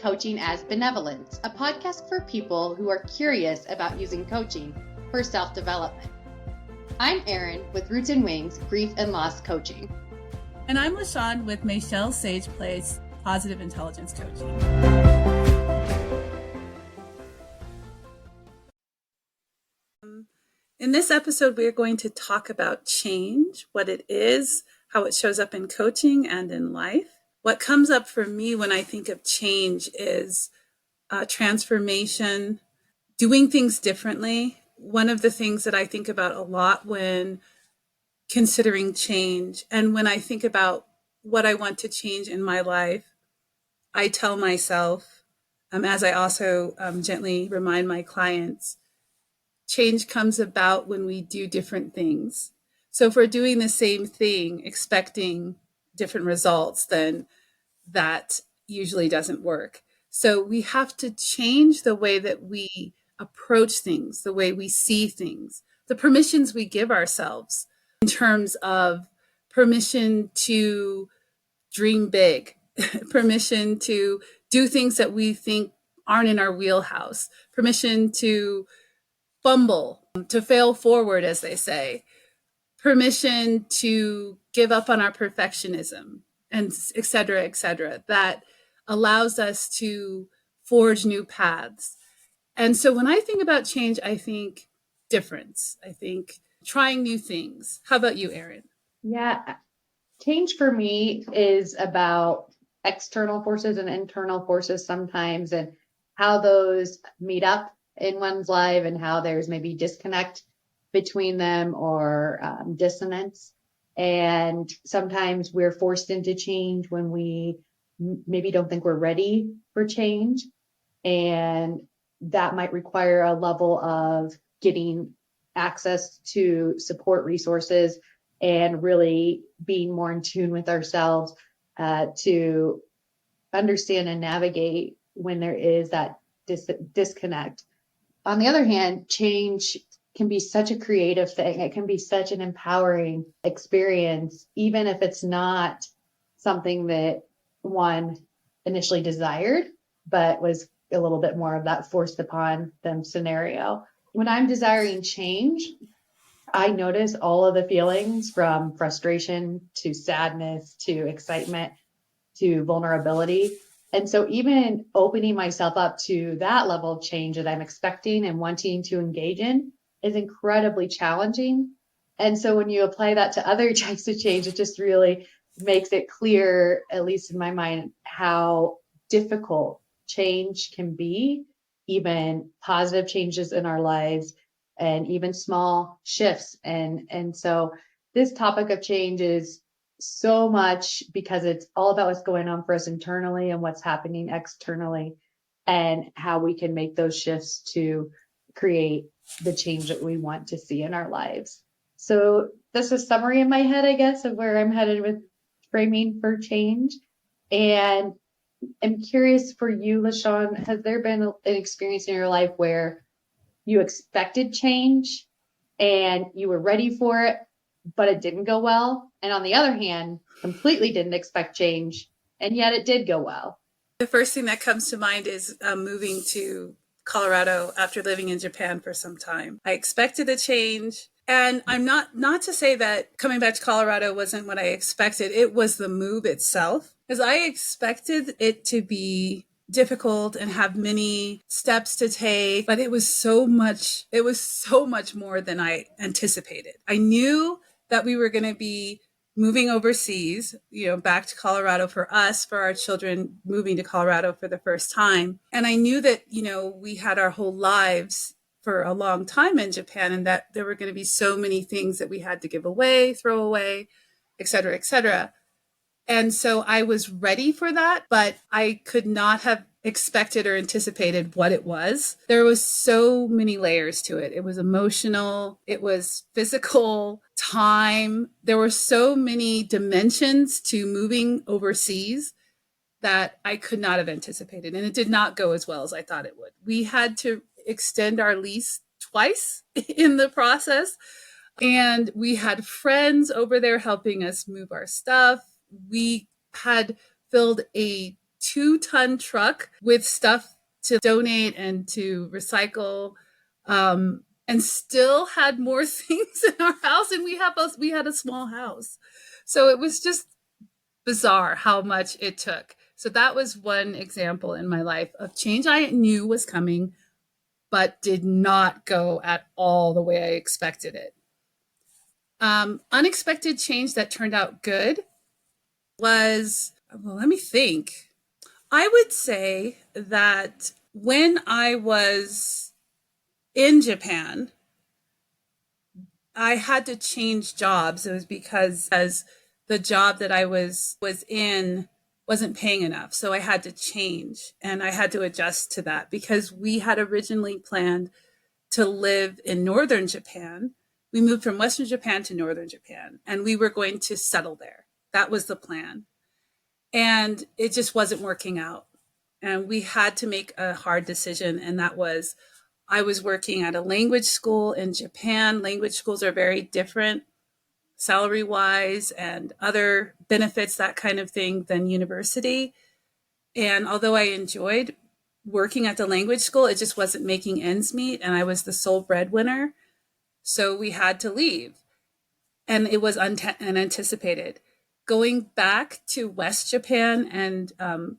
Coaching as Benevolence, a podcast for people who are curious about using coaching for self-development. I'm Eryn with Roots and Wings Grief and Loss Coaching. And I'm L'Shawn with Michelle Sage Place Positive Intelligence Coaching. In this episode, we are going to talk about change, what it is, how it shows up in coaching and in life. What comes up for me when I think of change is transformation, doing things differently. One of the things that I think about a lot when considering change, and when I think about what I want to change in my life, I tell myself, as I also gently remind my clients, change comes about when we do different things. So if we're doing the same thing, expecting different results, then that usually doesn't work. So we have to change the way that we approach things, the way we see things, the permissions we give ourselves in terms of permission to dream big, permission to do things that we think aren't in our wheelhouse, permission to fumble, to fail forward, as they say, permission to give up on our perfectionism, and et cetera, that allows us to forge new paths. And so when I think about change, I think difference. I think trying new things. How about you, Eryn? Yeah, change for me is about external forces and internal forces sometimes, and how those meet up in one's life and how there's maybe disconnect between them or dissonance. And sometimes we're forced into change when we maybe don't think we're ready for change. And that might require a level of getting access to support resources and really being more in tune with ourselves to understand and navigate when there is that disconnect. On the other hand, change can be such a creative thing. It can be such an empowering experience, even if it's not something that one initially desired, but was a little bit more of that forced upon them scenario. When I'm desiring change, I notice all of the feelings from frustration to sadness to excitement to vulnerability. And so even opening myself up to that level of change that I'm expecting and wanting to engage in is incredibly challenging. And so when you apply that to other types of change, it just really makes it clear, at least in my mind, how difficult change can be, even positive changes in our lives and even small shifts. And so this topic of change is so much because it's all about what's going on for us internally and what's happening externally and how we can make those shifts to create the change that we want to see in our lives. So that's a summary in my head, I guess, of where I'm headed with framing for change. And I'm curious for you, L'Shawn, has there been an experience in your life where you expected change and you were ready for it, but it didn't go well? And on the other hand, completely didn't expect change, and yet it did go well. The first thing that comes to mind is moving to Colorado after living in Japan for some time. I expected a change, and I'm not to say that coming back to Colorado wasn't what I expected. It was the move itself, because I expected it to be difficult and have many steps to take, but it was so much more than I anticipated. I knew that we were going to be moving overseas, back to Colorado for us, for our children moving to Colorado for the first time. And I knew that, we had our whole lives for a long time in Japan, and that there were going to be so many things that we had to give away, throw away, et cetera, et cetera. And so I was ready for that, but I could not have expected or anticipated what it was. There was so many layers to it. It was emotional, it was physical, time. There were so many dimensions to moving overseas that I could not have anticipated. And it did not go as well as I thought it would. We had to extend our lease twice in the process. And we had friends over there helping us move our stuff. We had filled a 2-ton truck with stuff to donate and to recycle, and still had more things in our house. And we had a small house. So it was just bizarre how much it took. So that was one example in my life of change I knew was coming, but did not go at all the way I expected it. Unexpected change that turned out good was, well, let me think. I would say that when I was in Japan, I had to change jobs. It was because as the job that I was in wasn't paying enough. So I had to change and I had to adjust to that because we had originally planned to live in northern Japan. We moved from Western Japan to northern Japan and we were going to settle there. That was the plan. And it just wasn't working out. And we had to make a hard decision. And that was, I was working at a language school in Japan. Language schools are very different salary wise and other benefits, that kind of thing, than university. And although I enjoyed working at the language school, it just wasn't making ends meet. And I was the sole breadwinner. So we had to leave. And it was unanticipated. Going back to West Japan and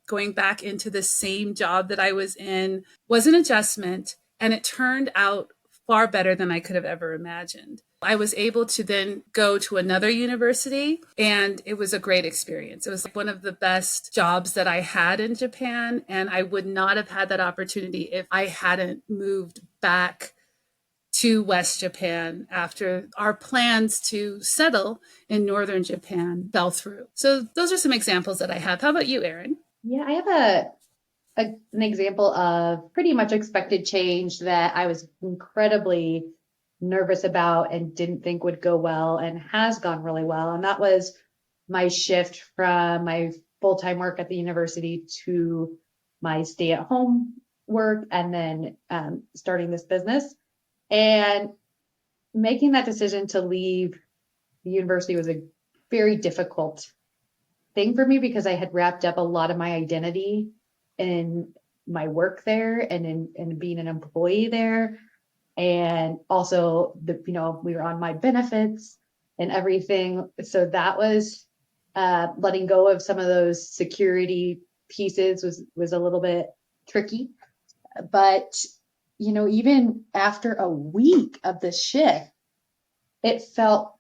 going back into the same job that I was in was an adjustment. And it turned out far better than I could have ever imagined. I was able to then go to another university, and it was a great experience. It was like one of the best jobs that I had in Japan, and I would not have had that opportunity if I hadn't moved back to West Japan after our plans to settle in northern Japan fell through. So those are some examples that I have. How about you, Eryn? Yeah, I have an example of pretty much expected change that I was incredibly nervous about and didn't think would go well and has gone really well. And that was my shift from my full-time work at the university to my stay-at-home work and then starting this business. And making that decision to leave the university was a very difficult thing for me because I had wrapped up a lot of my identity in my work there and in being an employee there. And also we were on my benefits and everything. So that was letting go of some of those security pieces was a little bit tricky. But, even after a week of the shift, it felt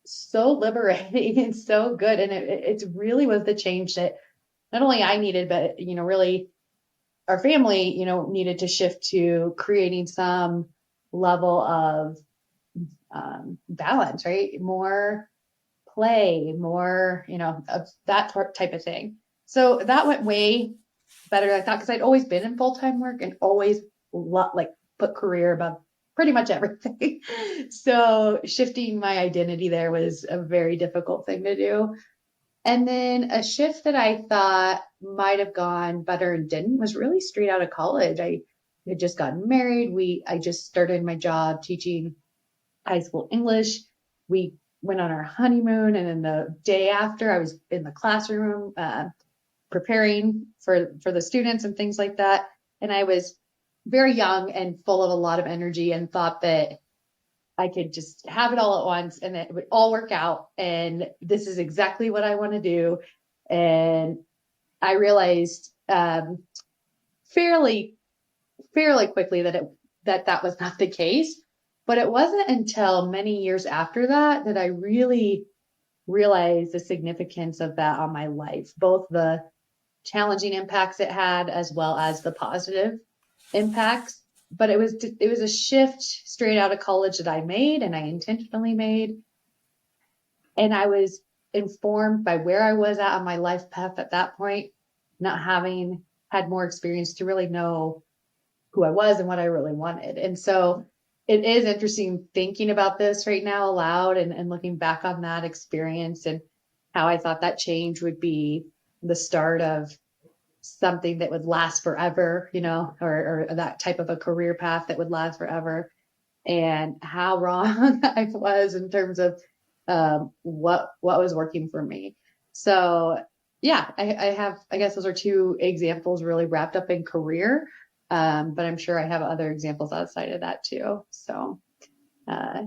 so liberating and so good. And it really was the change that not only I needed, but, really our family, needed to shift to creating some level of balance, right? More play, more, of that type of thing. So that went way better than I thought because I'd always been in full-time work and always put career above pretty much everything. So shifting my identity there was a very difficult thing to do. And then a shift that I thought might have gone better and didn't was really straight out of college. I had just gotten married. I just started my job teaching high school English. We went on our honeymoon, and then the day after, I was in the classroom preparing for the students and things like that. And I was very young and full of a lot of energy and thought that I could just have it all at once and it would all work out. And this is exactly what I want to do. And I realized fairly quickly that was not the case. But it wasn't until many years after that I really realized the significance of that on my life, both the challenging impacts it had as well as the positive impacts. But it was a shift straight out of college that I made and I intentionally made. And I was informed by where I was at on my life path at that point, not having had more experience to really know who I was and what I really wanted. And so it is interesting thinking about this right now aloud and looking back on that experience and how I thought that change would be the start of something that would last forever, or that type of a career path that would last forever, and how wrong I was in terms of what was working for me. So Yeah, I have, I guess those are two examples really wrapped up in career. But I'm sure I have other examples outside of that too. So, uh,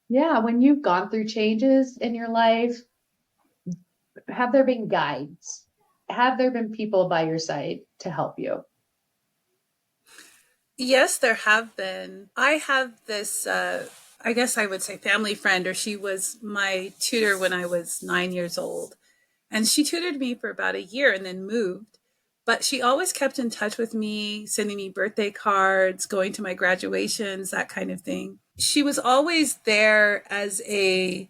yeah, when you've gone through changes in your life, have there been guides? Have there been people by your side to help you? Yes, there have been. I have this, I guess I would say family friend, or she was my tutor when I was 9 years old. And she tutored me for about a year and then moved. But she always kept in touch with me, sending me birthday cards, going to my graduations, that kind of thing. She was always there as a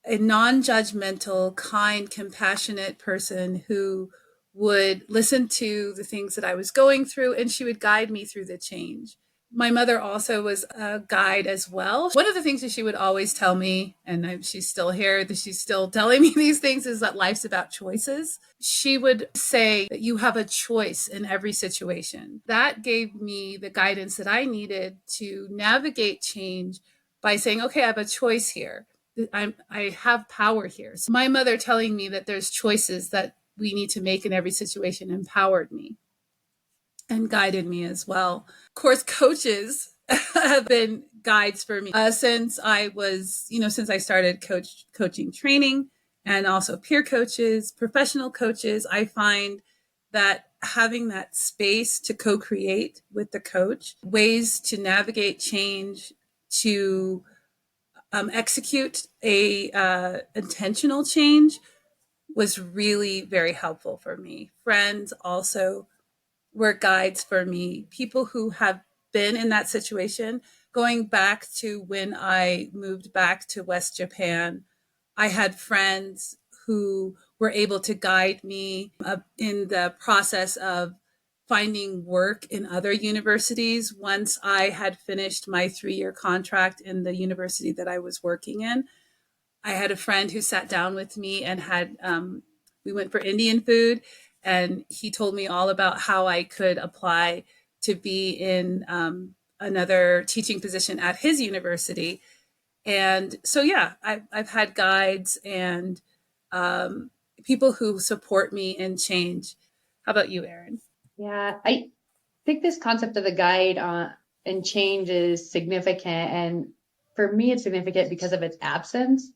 non-judgmental, kind, compassionate person who would listen to the things that I was going through, and she would guide me through the change. My mother also was a guide as well. One of the things that she would always tell me, and she's still here, that she's still telling me these things, is that life's about choices. She would say that you have a choice in every situation. That gave me the guidance that I needed to navigate change by saying, okay, I have a choice here. I have power here. So my mother telling me that there's choices that we need to make in every situation empowered me and guided me as well. Of course, coaches have been guides for me since I was, since I started coaching training, and also peer coaches, professional coaches. I find that having that space to co-create with the coach, ways to navigate change, to execute a intentional change was really very helpful for me. Friends also were guides for me. People who have been in that situation, going back to when I moved back to West Japan, I had friends who were able to guide me in the process of finding work in other universities once I had finished my 3 year contract in the university that I was working in. I had a friend who sat down with me and we went for Indian food, and he told me all about how I could apply to be in another teaching position at his university. And so, yeah, I've had guides and people who support me in change. How about you, Eryn? Yeah, I think this concept of the guide and change is significant. And for me, it's significant because of its absence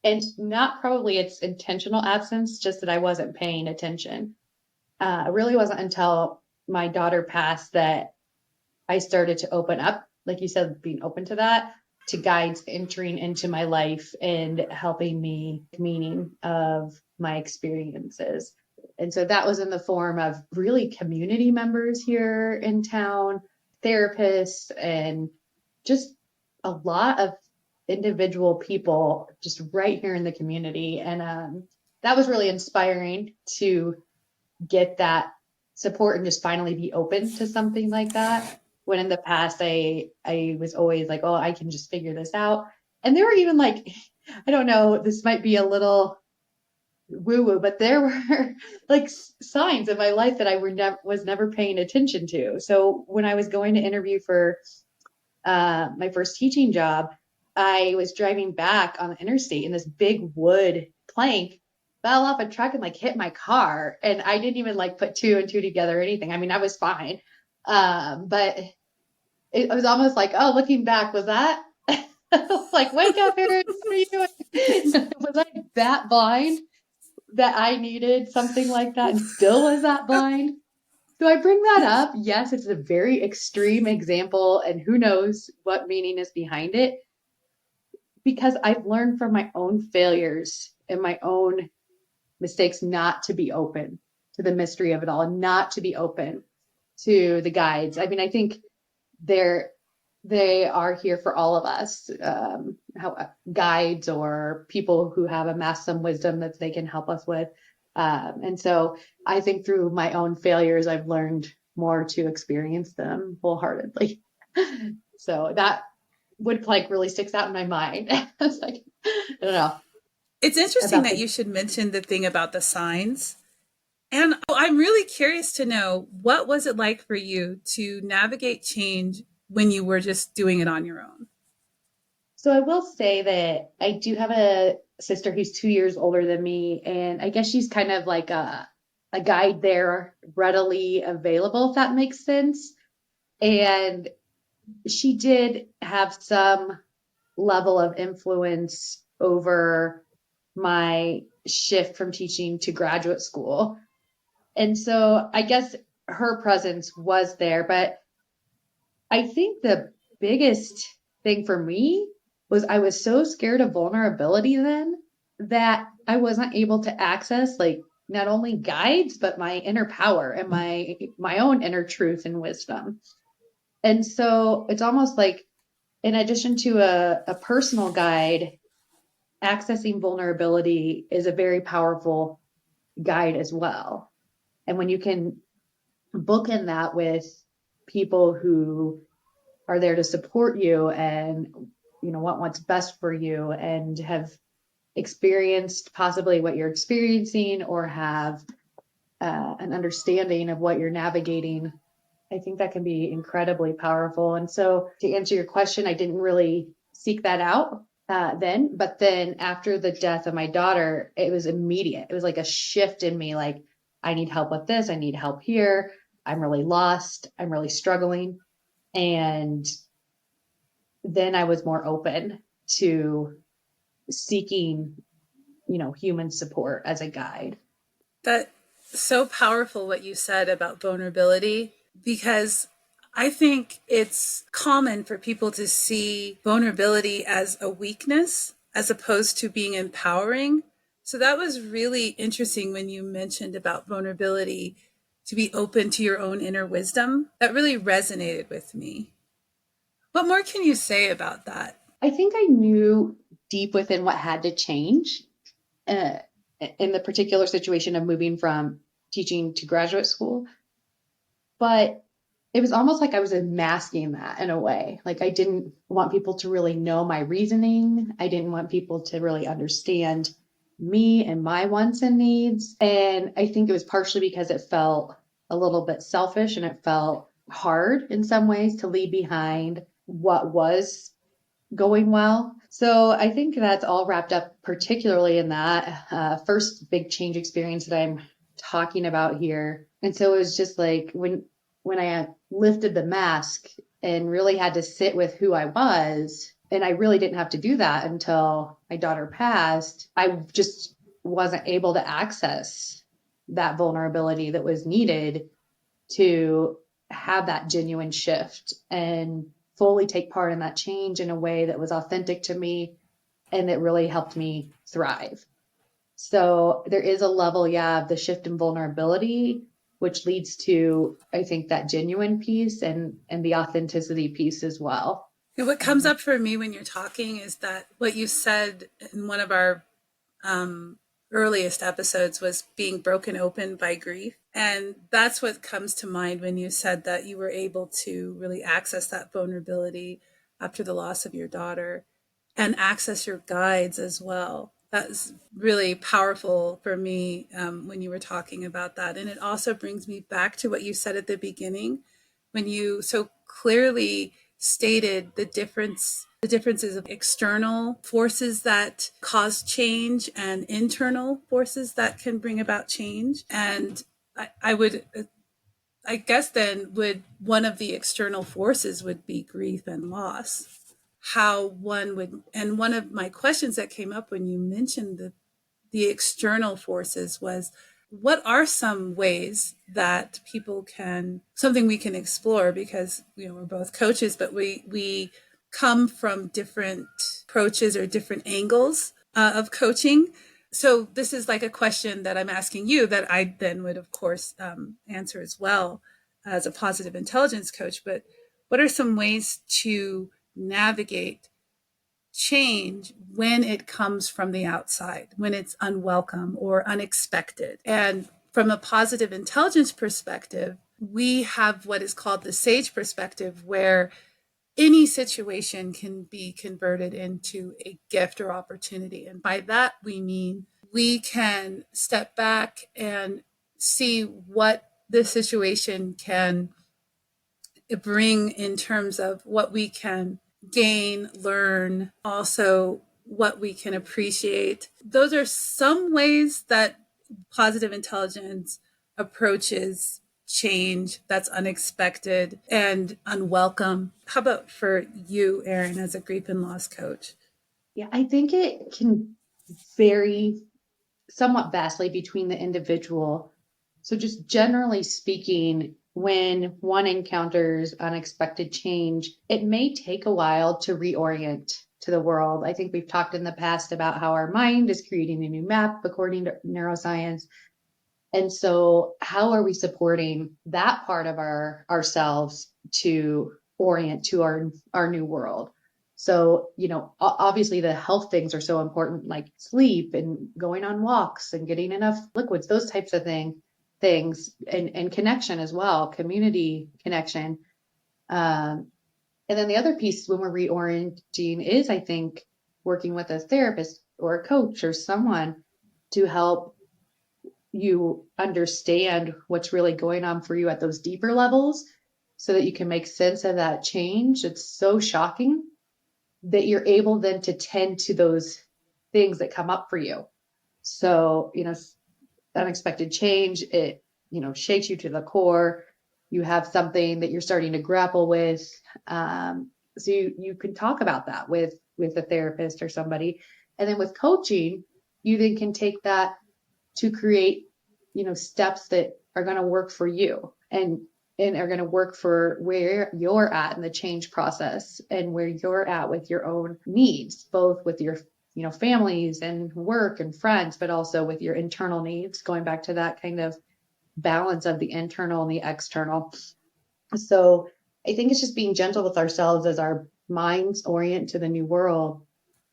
and not probably its intentional absence, just that I wasn't paying attention. It really wasn't until my daughter passed that I started to open up, like you said, being open to that, to guides entering into my life and helping me meaning of my experiences. And so that was in the form of really community members here in town, therapists, and just a lot of individual people just right here in the community. And that was really inspiring to get that support and just finally be open to something like that. When in the past I was always like, oh, I can just figure this out. And there were even like, I don't know, this might be a little woo woo, but there were like signs in my life that I was never paying attention to. So when I was going to interview for my first teaching job, I was driving back on the interstate and this big wood plank fell off a truck and like hit my car. And I didn't even like put two and two together or anything. I mean, I was fine. But it was almost like, oh, looking back, was that like, wake up, Eryn, what are you doing? Was I that blind that I needed something like that and still was that blind? So I bring that up. Yes, it's a very extreme example, and who knows what meaning is behind it, because I've learned from my own failures and my own mistakes not to be open to the mystery of it all, and not to be open to the guides. I mean, I think they're they are here for all of us, guides or people who have amassed some wisdom that they can help us with. And so I think through my own failures, I've learned more to experience them wholeheartedly. So that would like really sticks out in my mind. It's like, I don't know It's interesting about that the you should mention the thing about the signs. And I'm really curious to know, what was it like for you to navigate change when you were just doing it on your own? So I will say that I do have a sister who's 2 years older than me, and I guess she's kind of like a guide there, readily available, if that makes sense. And she did have some level of influence over my shift from teaching to graduate school. And so I guess her presence was there, but I think the biggest thing for me was I was so scared of vulnerability then that I wasn't able to access like not only guides but my inner power and my own inner truth and wisdom. And so it's almost like in addition to a personal guide, accessing vulnerability is a very powerful guide as well. And when you can bookend that with people who are there to support you and want what's best for you and have experienced possibly what you're experiencing or have an understanding of what you're navigating, I think that can be incredibly powerful. And so to answer your question, I didn't really seek that out then, but then after the death of my daughter, it was immediate. It was like a shift in me, like I need help with this, I need help here, I'm really lost, I'm really struggling. And then I was more open to seeking, human support as a guide. That's so powerful what you said about vulnerability, because I think it's common for people to see vulnerability as a weakness as opposed to being empowering. So that was really interesting when you mentioned about vulnerability, to be open to your own inner wisdom. That really resonated with me. What more can you say about that? I think I knew deep within what had to change uh, in the particular situation of moving from teaching to graduate school. But it was almost like I was masking that in a way. Like I didn't want people to really know my reasoning. I didn't want people to really understand me and my wants and needs. And I think it was partially because it felt a little bit selfish and it felt hard in some ways to leave behind what was going well. So I think that's all wrapped up, particularly in that first big change experience that I'm talking about here. And so it was just like when I lifted the mask and really had to sit with who I was, and I really didn't have to do that until my daughter passed. I just wasn't able to access that vulnerability that was needed to have that genuine shift and fully take part in that change in a way that was authentic to me and that really helped me thrive. So there is a level, of the shift in vulnerability, which leads to, I think, that genuine piece and the authenticity piece as well. And what comes up for me when you're talking is that what you said in one of our um, earliest episodes was being broken open by grief. And that's what comes to mind when you said that you were able to really access that vulnerability after the loss of your daughter and access your guides as well. That's really powerful for me when you were talking about that. And it also brings me back to what you said at the beginning when you so clearly stated the differences of external forces that cause change and internal forces that can bring about change. And I would, I guess then would one of the external forces would be grief and loss. How one would, and one of my questions that came up when you mentioned the external forces was, what are some ways that people can, something we can explore, because we're both coaches, but we come from different approaches or different angles of coaching. So this is like a question that I'm asking you that I then would of course answer as well as a positive intelligence coach. But what are some ways to navigate change when it comes from the outside, when it's unwelcome or unexpected? And from a positive intelligence perspective, we have what is called the SAGE perspective, where any situation can be converted into a gift or opportunity. And by that, we mean we can step back and see what the situation can bring in terms of what we can gain, learn, also what we can appreciate. Those are some ways that positive intelligence approaches change that's unexpected and unwelcome. How about for you, Eryn, as a grief and loss coach? Yeah, I think it can vary somewhat vastly between the individual. So, just generally speaking, when one encounters unexpected change, it may take a while to reorient to the world. I think we've talked in the past about how our mind is creating a new map according to neuroscience. And so, how are we supporting that part of ourselves to orient to our new world? So, obviously the health things are so important, like sleep and going on walks and getting enough liquids, those types of things, and connection as well, community connection. And then the other piece when we're reorienting is, I think, working with a therapist or a coach or someone to help you understand what's really going on for you at those deeper levels so that you can make sense of that change. It's so shocking that you're able then to tend to those things that come up for you. So, unexpected change, it, shakes you to the core. You have something that you're starting to grapple with. So you can talk about that with a therapist or somebody. And then with coaching, you then can take that to create, steps that are going to work for you and are going to work for where you're at in the change process and where you're at with your own needs, both with your, families and work and friends, but also with your internal needs, going back to that kind of balance of the internal and the external. So I think it's just being gentle with ourselves as our minds orient to the new world,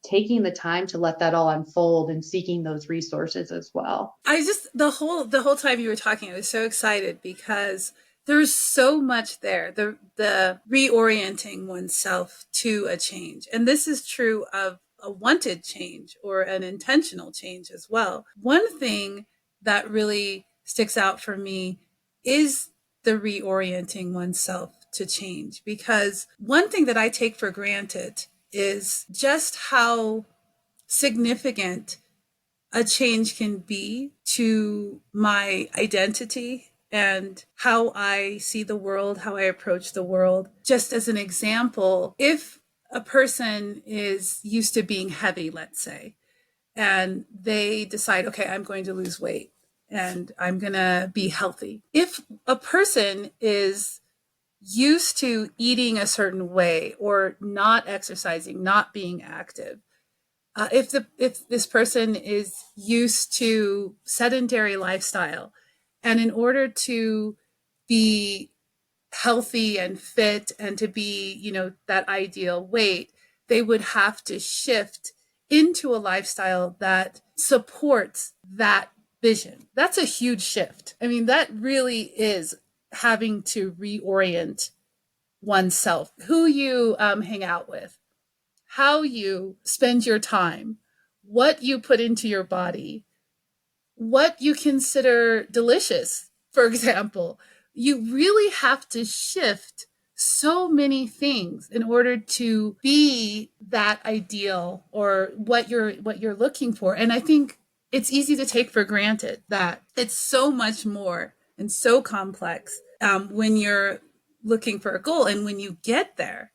taking the time to let that all unfold and seeking those resources as well. I just the whole time you were talking, I was so excited because there's so much there. The reorienting oneself to a change. And this is true of a wanted change or an intentional change as well. One thing that really sticks out for me is the reorienting oneself to change, because one thing that I take for granted is just how significant a change can be to my identity and how I see the world, how I approach the world. Just as an example, if a person is used to being heavy, let's say, and they decide, okay, I'm going to lose weight and I'm going to be healthy. If a person is used to eating a certain way or not exercising, not being active, if this person is used to sedentary lifestyle, and in order to be healthy and fit and to be, that ideal weight, they would have to shift into a lifestyle that supports that vision. That's a huge shift. I mean, that really is having to reorient oneself, who you hang out with, how you spend your time, what you put into your body, what you consider delicious, for example. You really have to shift so many things in order to be that ideal or what you're looking for. And I think it's easy to take for granted that it's so much more and so complex when you're looking for a goal. And when you get there,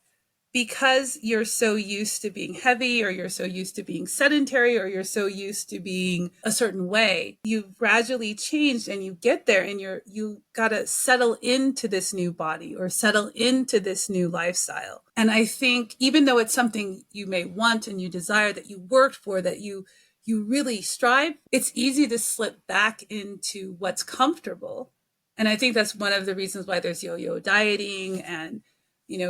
because you're so used to being heavy, or you're so used to being sedentary, or you're so used to being a certain way, you've gradually changed and you get there and you got to settle into this new body or settle into this new lifestyle. And I think even though it's something you may want and you desire, that you worked for, that you really strive, it's easy to slip back into what's comfortable. And I think that's one of the reasons why there's yo-yo dieting and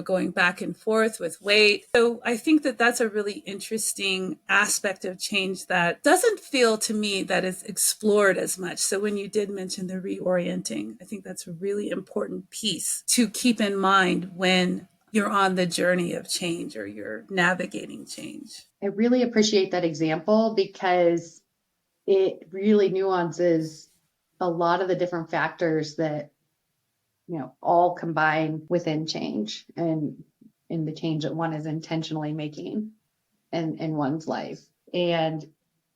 going back and forth with weight. So I think that that's a really interesting aspect of change that doesn't feel to me that is explored as much. So when you did mention the reorienting, I think that's a really important piece to keep in mind when you're on the journey of change or you're navigating change. I really appreciate that example because it really nuances a lot of the different factors that all combine within change. And in the change that one is intentionally making in one's life. And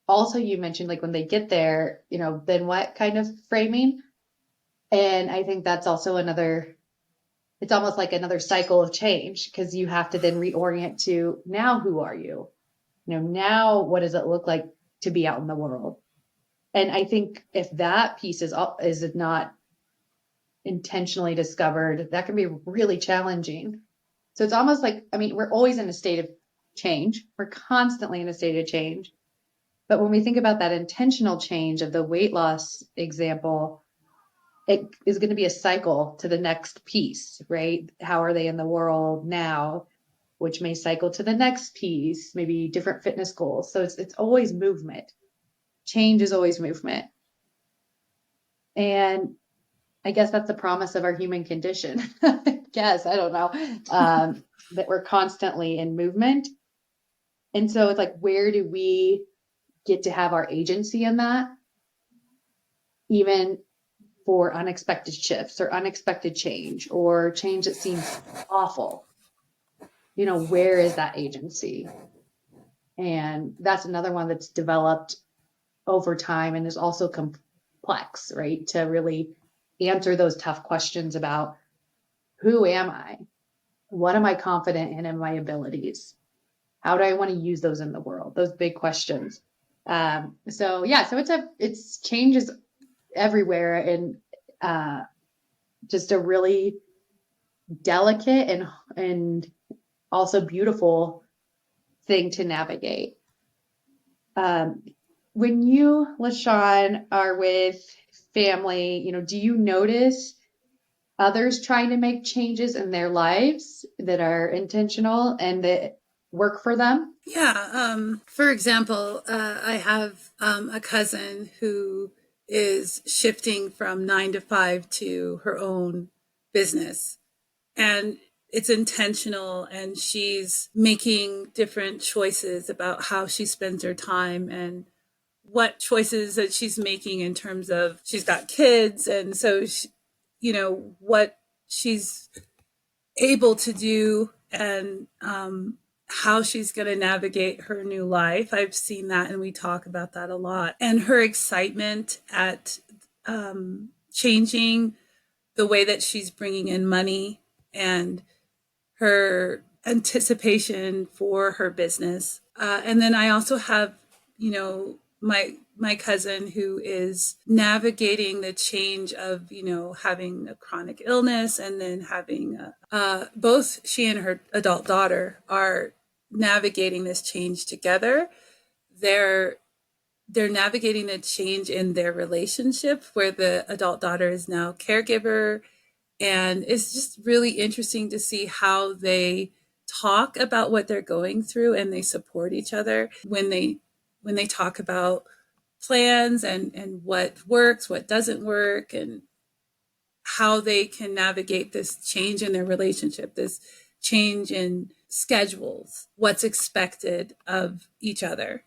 also you mentioned like when they get there, then what kind of framing? And I think that's also it's almost like another cycle of change because you have to then reorient to now, who are you? Now what does it look like to be out in the world? And I think if that piece is not intentionally discovered, that can be really challenging. So it's almost like, we're always in a state of change. We're constantly in a state of change. But when we think about that intentional change of the weight loss example, it is going to be a cycle to the next piece, right? How are they in the world now? Which may cycle to the next piece, maybe different fitness goals. So it's always movement. Change is always movement. And I guess that's the promise of our human condition. I don't know, that we're constantly in movement. And so it's like, where do we get to have our agency in that? Even for unexpected shifts or unexpected change or change that seems awful. Where is that agency? And that's another one that's developed over time and is also complex, right? To really answer those tough questions about who am I? What am I confident in my abilities? How do I want to use those in the world? Those big questions. So it's changes everywhere and just a really delicate and also beautiful thing to navigate. When you, L'Shawn, are with family, do you notice others trying to make changes in their lives that are intentional and that work for them? Yeah. For example, I have a cousin who is shifting from 9 to 5 to her own business. And it's intentional, and she's making different choices about how she spends her time and what choices that she's making in terms of she's got kids. And so, what she's able to do and how she's going to navigate her new life. I've seen that, and we talk about that a lot. And her excitement at changing the way that she's bringing in money and her anticipation for her business. And then I also have, my cousin who is navigating the change of, having a chronic illness and then having both she and her adult daughter are navigating this change together. They're navigating the change in their relationship where the adult daughter is now caregiver. And it's just really interesting to see how they talk about what they're going through, and they support each other when they talk about plans and what works, what doesn't work, and how they can navigate this change in their relationship, this change in schedules, what's expected of each other.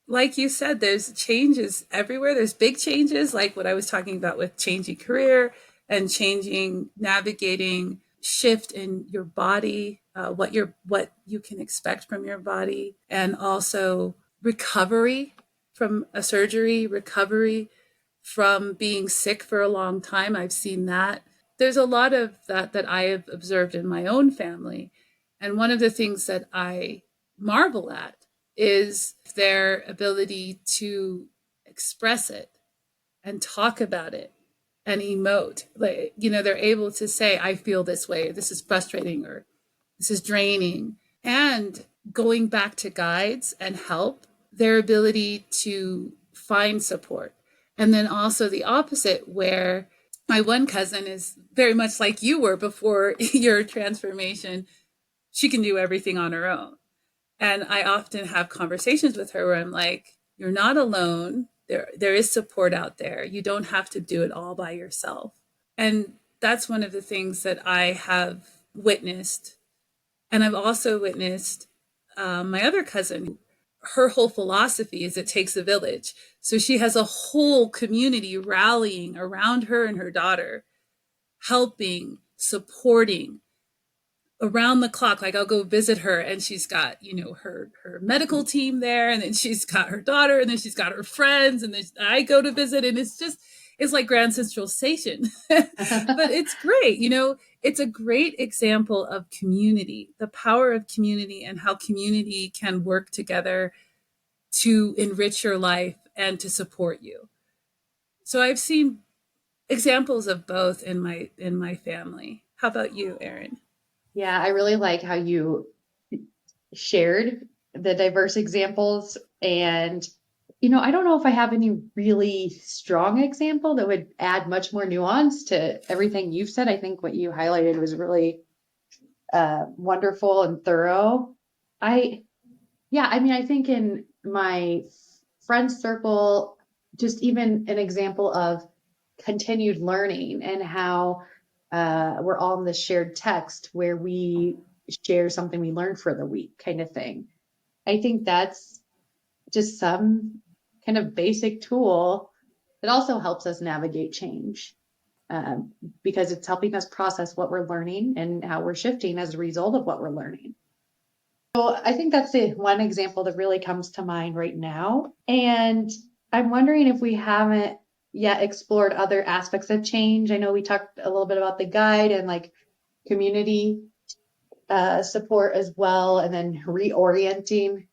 Like you said, there's changes everywhere. There's big changes, like what I was talking about with changing career and navigating shift in your body, what you can expect from your body, and also recovery from a surgery, recovery from being sick for a long time. I've seen that. There's a lot of that I have observed in my own family. And one of the things that I marvel at is their ability to express it and talk about it and emote. Like, they're able to say, I feel this way, this is frustrating, or this is draining. And going back to guides and help, their ability to find support. And then also the opposite, where my one cousin is very much like you were before your transformation. She can do everything on her own. And I often have conversations with her where I'm like, you're not alone. There is support out there. You don't have to do it all by yourself. And that's one of the things that I have witnessed. And I've also witnessed my other cousin. Her whole philosophy is it takes a village. So she has a whole community rallying around her and her daughter, helping, supporting, around the clock. Like I'll go visit her and she's got, her medical team there, and then she's got her daughter, and then she's got her friends, and then I go to visit, and it's like Grand Central Station. But it's great. It's a great example of community, the power of community, and how community can work together to enrich your life and to support you. So I've seen examples of both in my family. How about you, Eryn? Yeah, I really like how you shared the diverse examples. And, I don't know if I have any really strong example that would add much more nuance to everything you've said. I think what you highlighted was really wonderful and thorough. I think in my friend circle, just even an example of continued learning and how we're all in this shared text where we share something we learned for the week kind of thing. I think that's just some kind of basic tool that also helps us navigate change because it's helping us process what we're learning and how we're shifting as a result of what we're learning. So I think that's the one example that really comes to mind right now. And I'm wondering if we haven't yet explored other aspects of change. I know we talked a little bit about the guide and like community support as well, and then reorienting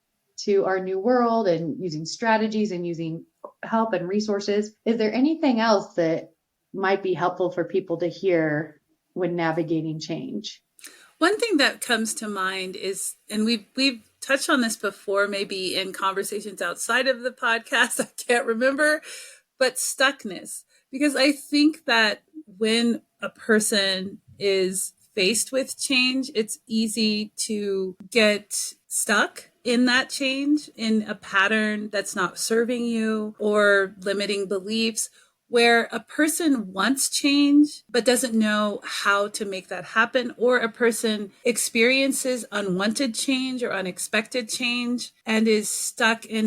to our new world and using strategies and using help and resources. Is there anything else that might be helpful for people to hear when navigating change? One thing that comes to mind is, and we've touched on this before, maybe in conversations outside of the podcast, I can't remember, but stuckness. Because I think that when a person is faced with change, it's easy to get stuck in that change, in a pattern that's not serving you, or limiting beliefs, where a person wants change but doesn't know how to make that happen, or a person experiences unwanted change or unexpected change and is stuck in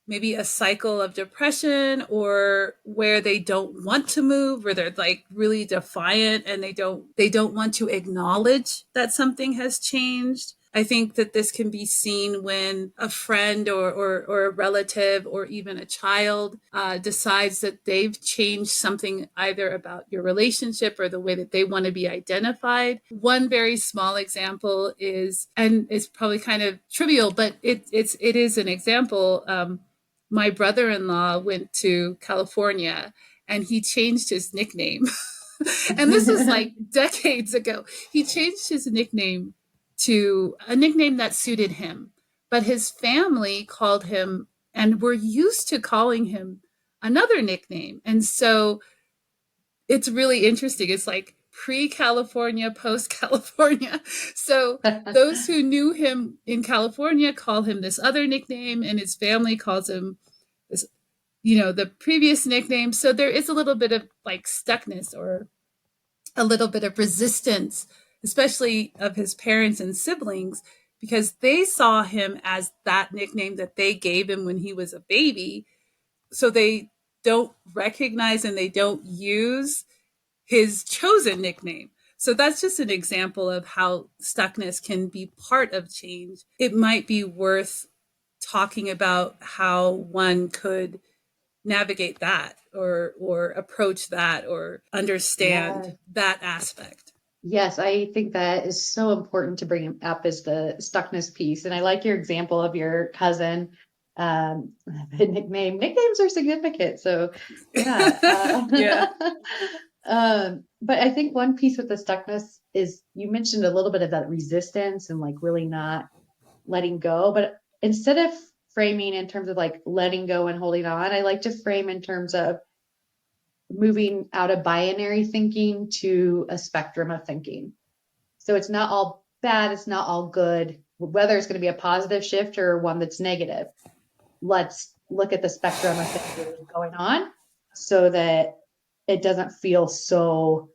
maybe a cycle of depression, or where they don't want to move, where they're like really defiant and they don't want to acknowledge that something has changed. I think that this can be seen when a friend or a relative or even a child decides that they've changed something, either about your relationship or the way that they want to be identified. One very small example is, and it's probably kind of trivial, but it is an example. My brother-in-law went to California and he changed his nickname. And this was like decades ago. He changed his nickname to a nickname that suited him. But his family called him, and were used to calling him, another nickname. And so it's really interesting. It's like pre-California, post-California. So those who knew him in California call him this other nickname, and his family calls him this, the previous nickname. So there is a little bit of like stuckness, or a little bit of resistance, especially of his parents and siblings, because they saw him as that nickname that they gave him when he was a baby. So they don't recognize and they don't use his chosen nickname. So that's just an example of how stuckness can be part of change. It might be worth talking about how one could navigate that, or approach that, or understand that aspect. Yes, I think that is so important to bring up, is the stuckness piece. And I like your example of your cousin. The nicknames are significant. So yeah. Yeah. But I think one piece with the stuckness is, you mentioned a little bit of that resistance and like really not letting go. But instead of framing in terms of like letting go and holding on, I like to frame in terms of moving out of binary thinking to a spectrum of thinking. So it's not all bad, it's not all good, whether it's going to be a positive shift or one that's negative. Let's look at the spectrum of things going on so that it doesn't feel so,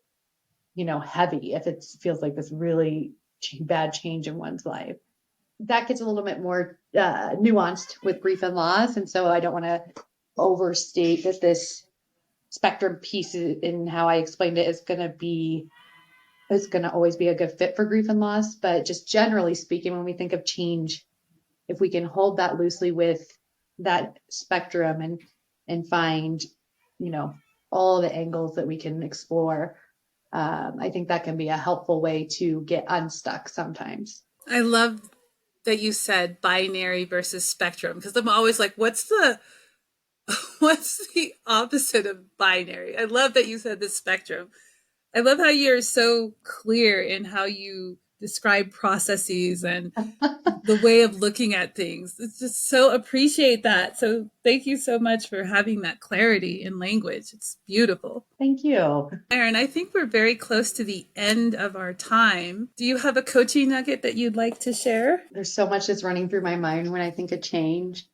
heavy if it feels like this really bad change in one's life. That gets a little bit more nuanced with grief and loss. And so I don't want to overstate that this spectrum piece in how I explained it is going to be is going to always be a good fit for grief and loss. But just generally speaking, when we think of change, if we can hold that loosely with that spectrum and find, all the angles that we can explore, I think that can be a helpful way to get unstuck sometimes. I love that you said binary versus spectrum, because I'm always like, what's the opposite of binary? I love that you said the spectrum. I love how you're so clear in how you describe processes and the way of looking at things. It's just so appreciate that. So thank you so much for having that clarity in language. It's beautiful. Thank you. Eryn, I think we're very close to the end of our time. Do you have a coaching nugget that you'd like to share? There's so much that's running through my mind when I think of change.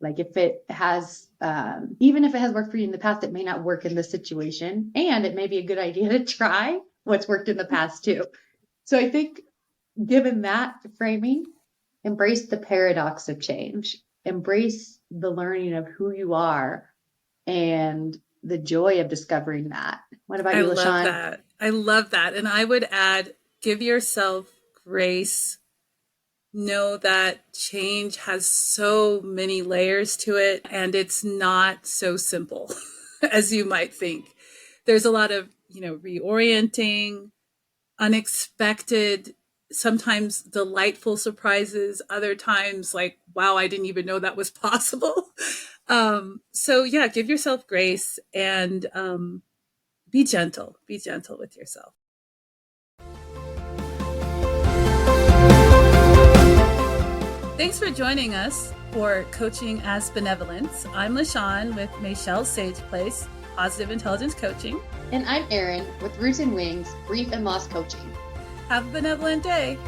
Like if it has, even if it has worked for you in the past, it may not work in this situation. And it may be a good idea to try what's worked in the past too. So I think given that framing, embrace the paradox of change, embrace the learning of who you are and the joy of discovering that. What about you, L'Shawn? I love that. I love that. And I would add, give yourself grace. Know that change has so many layers to it, and it's not so simple as you might think. There's a lot of, reorienting, unexpected, sometimes delightful surprises, other times like, wow, I didn't even know that was possible. So yeah, give yourself grace and be gentle with yourself. Thanks for joining us for Coaching as Benevolence. I'm L'Shawn with Michelle's Sage Place, Positive Intelligence Coaching. And I'm Eryn with Roots and Wings, Grief and Loss Coaching. Have a benevolent day.